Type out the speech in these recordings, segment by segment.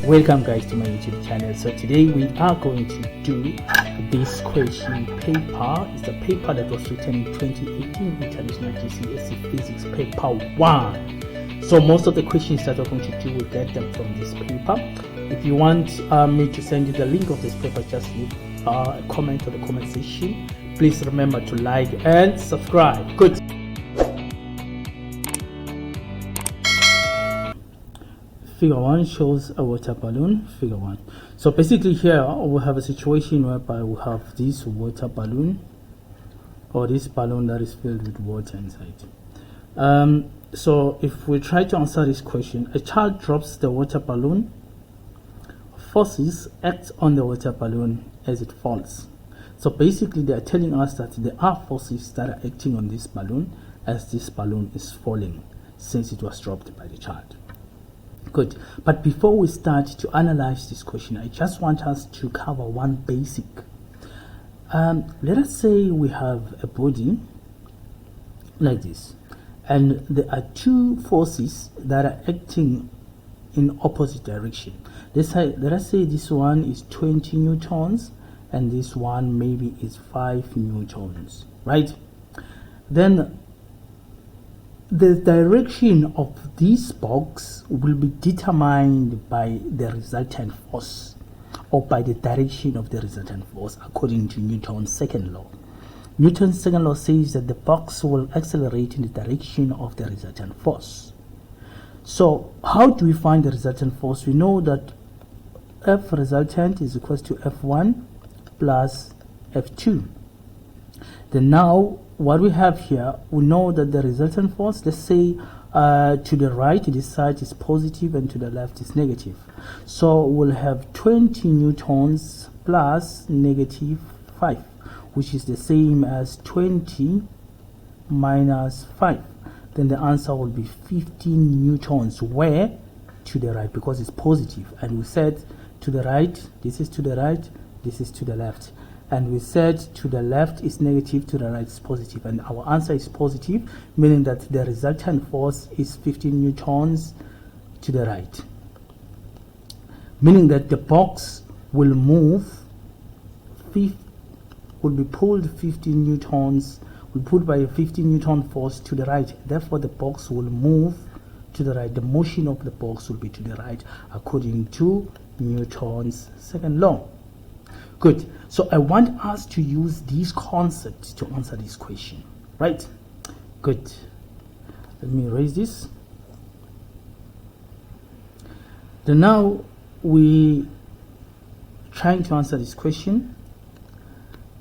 Welcome guys to my YouTube channel. So today we are going to do this question paper. It's a paper that was written in 2018 International GCSE Physics paper 1. So most of the questions that we're going to do, we'll get them from this paper. If you want me to send you the link of this paper, just leave a comment on the comment section. Please remember to like and subscribe. Good. Figure 1 shows a water balloon. Figure 1. So basically here we have a situation whereby we have this water balloon, or this balloon that is filled with water inside. So if we try to answer this question, a child drops the water balloon. Forces act on the water balloon as it falls. So basically they are telling us that there are forces that are acting on this balloon as this balloon is falling, since it was dropped by the child. Good. But before we start to analyze this question, I just want us to cover one basic. Let us say we have a body like this, and there are two forces that are acting in opposite direction. Let us say this one is 20 newtons and this one maybe is 5 newtons, right? Then the direction of this box will be determined by the resultant force, or by the direction of the resultant force, according to Newton's second law. Newton's second law says that the box will accelerate in the direction of the resultant force. So how do we find the resultant force? We know that F resultant is equal to F1 plus F2. Then now what we have here, we know that the resultant force, let's say to the right this side is positive and to the left is negative. So we'll have 20 newtons plus negative 5, which is the same as 20 minus 5. Then the answer will be 15 newtons. Where? To the right, because it's positive. And we said to the right, this is to the right, this is to the left. And we said to the left is negative, to the right is positive, and our answer is positive, meaning that the resultant force is 15 newtons to the right, meaning that the box will move, will be pulled 15 newtons, will be pulled by a 15 newton force to the right. Therefore the box will move to the right. The motion of the box will be to the right, according to Newton's second law. Good. So I want us to use these concepts to answer this question, right? Good. Let me erase this. Then now we trying to answer this question.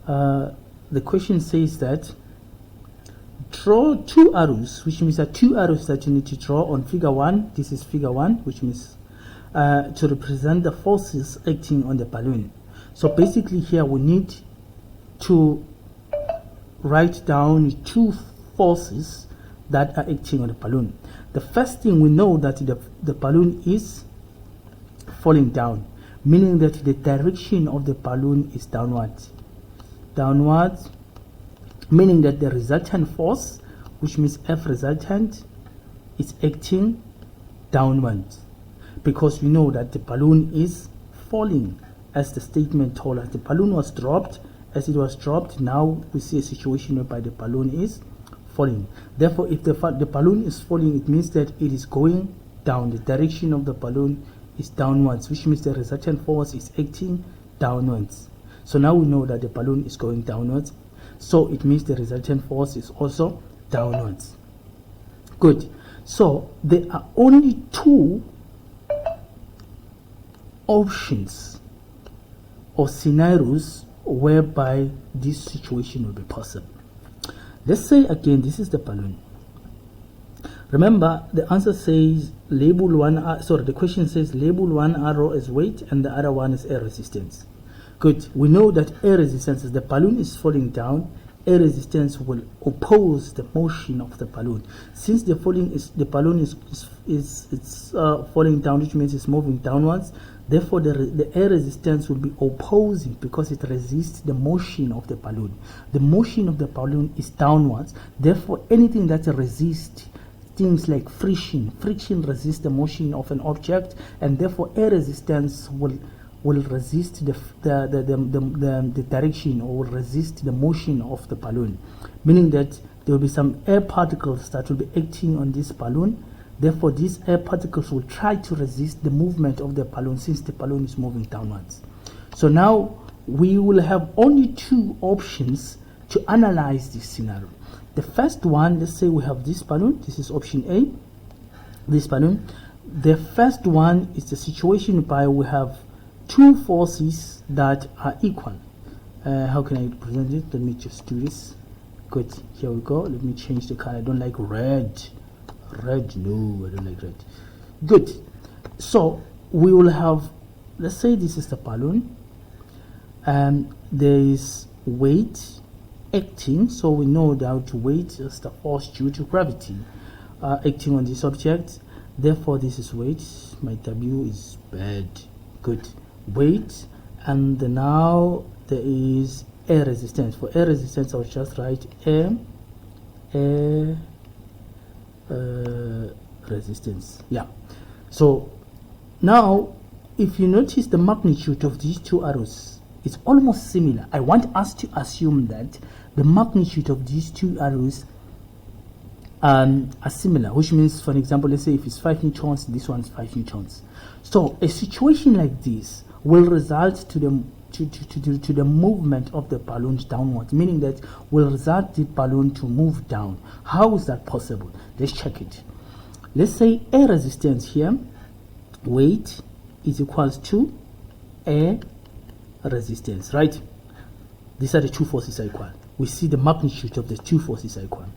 The question says that draw two arrows, which means that two arrows that you need to draw on figure 1. This is figure 1, which means to represent the forces acting on the balloon. So basically here we need to write down two forces that are acting on the balloon. The first thing, we know that the balloon is falling down, meaning that the direction of the balloon is downwards. Downwards, meaning that the resultant force, which means F resultant, is acting downwards, because we know that the balloon is falling. As the statement told us, the balloon was dropped. As it was dropped, now we see a situation whereby the balloon is falling. Therefore, if the balloon is falling, it means that it is going down. The direction of the balloon is downwards, which means the resultant force is acting downwards. So now we know that the balloon is going downwards, so it means the resultant force is also downwards. Good. So there are only two options or scenarios whereby this situation will be possible. Let's say again, this is the balloon. Remember, the answer says label one, the question says label one arrow as weight and the other one is air resistance. Good. We know that air resistance, as the balloon is falling down, air resistance will oppose the motion of the balloon. Since the balloon is falling down, which means it's moving downwards, therefore the air resistance will be opposing, because it resists the motion of the balloon. The motion of the balloon is downwards, therefore anything that resists things like friction. Friction resists the motion of an object, and therefore air resistance will resist the direction, or will resist the motion of the balloon, meaning that there will be some air particles that will be acting on this balloon. Therefore, these air particles will try to resist the movement of the balloon, since the balloon is moving downwards. So now we will have only two options to analyze this scenario. The first one, let's say we have this balloon. This is option A, this balloon. The first one is the situation whereby we have two forces that are equal. How can I present it? Let me just do this. Good, here we go. Let me change the color. I don't like red. Red, no, I don't like red. Good. So we will have, let's say this is the balloon, and there is weight acting. So we know that weight is the force due to gravity acting on this object. Therefore, this is weight. My W is bad. Good. Weight, and now there is air resistance. For air resistance, I'll just write air resistance. Yeah. So now, if you notice the magnitude of these two arrows, it's almost similar. I want us to assume that the magnitude of these two arrows are similar, which means, for example, let's say if it's 5 newtons, this one's 5 newtons. So a situation like this will result to the movement of the balloon downwards, meaning that will result the balloon to move down. How is that possible? Let's check it. Let's say air resistance here, weight is equals to air resistance, right? These are the two forces are equal. We see the magnitude of the two forces are equal.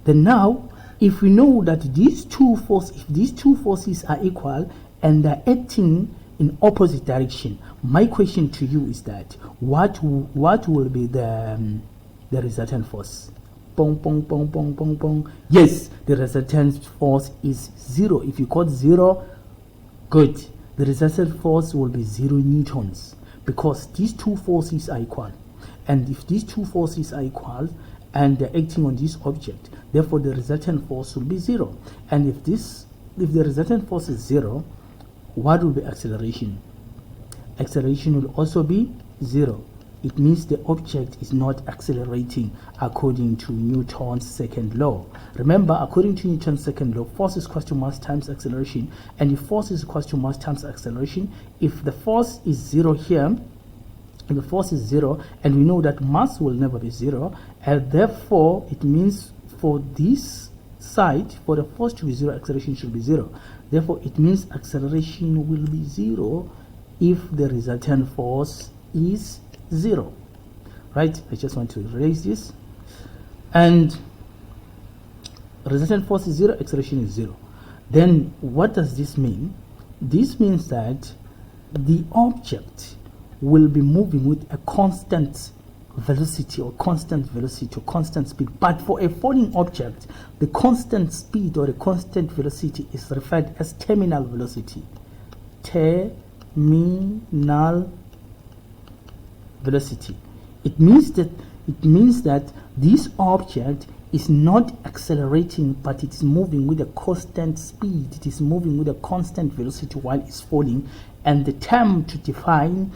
Then now, if we know that if these two forces are equal and they're acting in opposite direction, my question to you is that what will be the resultant force? Bong, bong, bong, bong, bong, bong. Yes, the resultant force is 0. If you quote 0, good. The resultant force will be 0 newtons, because these two forces are equal. And if these two forces are equal and they're acting on this object, therefore the resultant force will be 0. And if the resultant force is 0, what will be acceleration? Acceleration will also be 0. It means the object is not accelerating according to Newton's second law. Remember, according to Newton's second law, force is equal to mass times acceleration. And if force is equal to mass times acceleration, if the force is 0 here, if the force is 0, and we know that mass will never be 0, and therefore it means for this side, for the force to be 0, acceleration should be 0. Therefore, it means acceleration will be 0 if the resultant force is 0. Right? I just want to erase this. And resultant force is 0, acceleration is 0. Then what does this mean? This means that the object will be moving with a constant velocity or constant speed. But for a falling object, the constant speed or the constant velocity is referred as terminal velocity. Terminal velocity. It means that this object is not accelerating, but it is moving with a constant speed. It is moving with a constant velocity while it's falling. And the term to define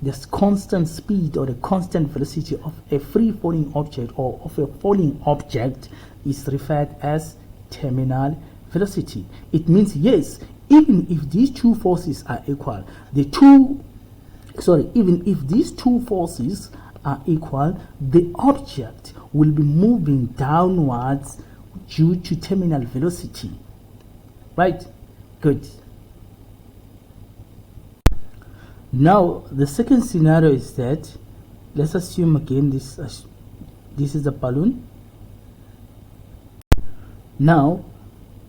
this constant speed or the constant velocity of a free falling object or of a falling object is referred as terminal velocity. It means, yes, even if these two forces are equal, even if these two forces are equal, the object will be moving downwards due to terminal velocity. Right? Good. Now, the second scenario is that, let's assume again this is a balloon. Now,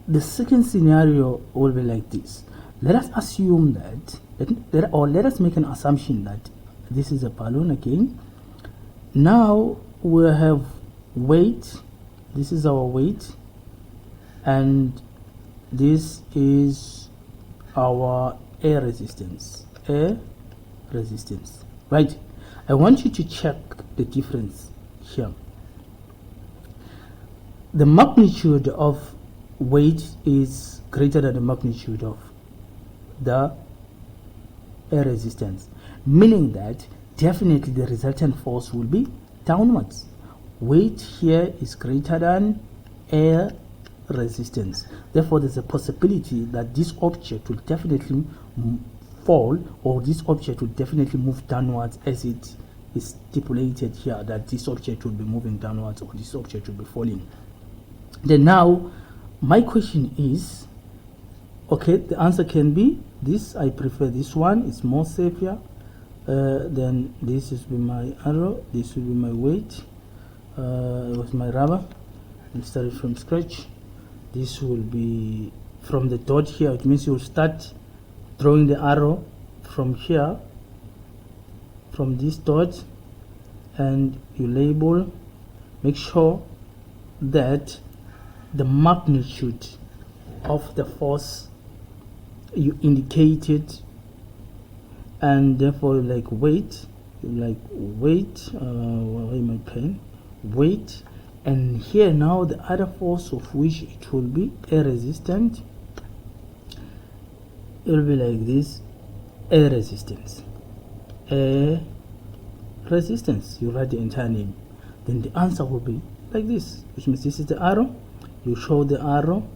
the second scenario will be like this. Let us assume that, let us make an assumption that this is a balloon again. Now, we have weight. This is our weight. And this is our air resistance. Air resistance, right? I want you to check the difference here. The magnitude of weight is greater than the magnitude of the air resistance, meaning that definitely the resultant force will be downwards. Weight here is greater than air resistance. Therefore, there's a possibility that this object will definitely fall, or this object will definitely move downwards, as it is stipulated here that this object will be moving downwards or this object will be falling. Then now, my question is, okay, the answer can be this. I prefer this one, it's more safer. Then this will be my arrow, this will be my weight, it was my rubber, and started from scratch. This will be from the dot here. It means you will start drawing the arrow from here, from this dot, and you label. Make sure that the magnitude of the force you indicated, and therefore like weight, where my pen, weight, and here now the other force of which it will be air resistant. It will be like this, air resistance, air resistance. You write the entire name, then the answer will be like this, which means this is the arrow. You show the arrow,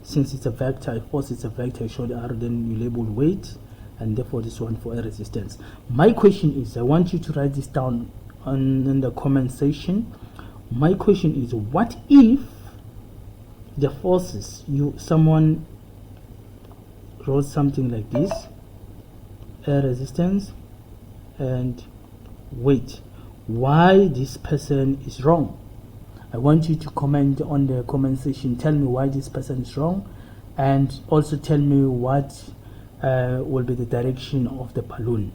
since it's a vector, force is a vector, you show the arrow, then you label weight, and therefore this one for air resistance. My question is, I want you to write this down in the comment section. My question is, what if the forces, someone wrote something like this, air resistance and weight, why this person is wrong? I want you to comment on the comment section, tell me why this person is wrong, and also tell me what will be the direction of the balloon.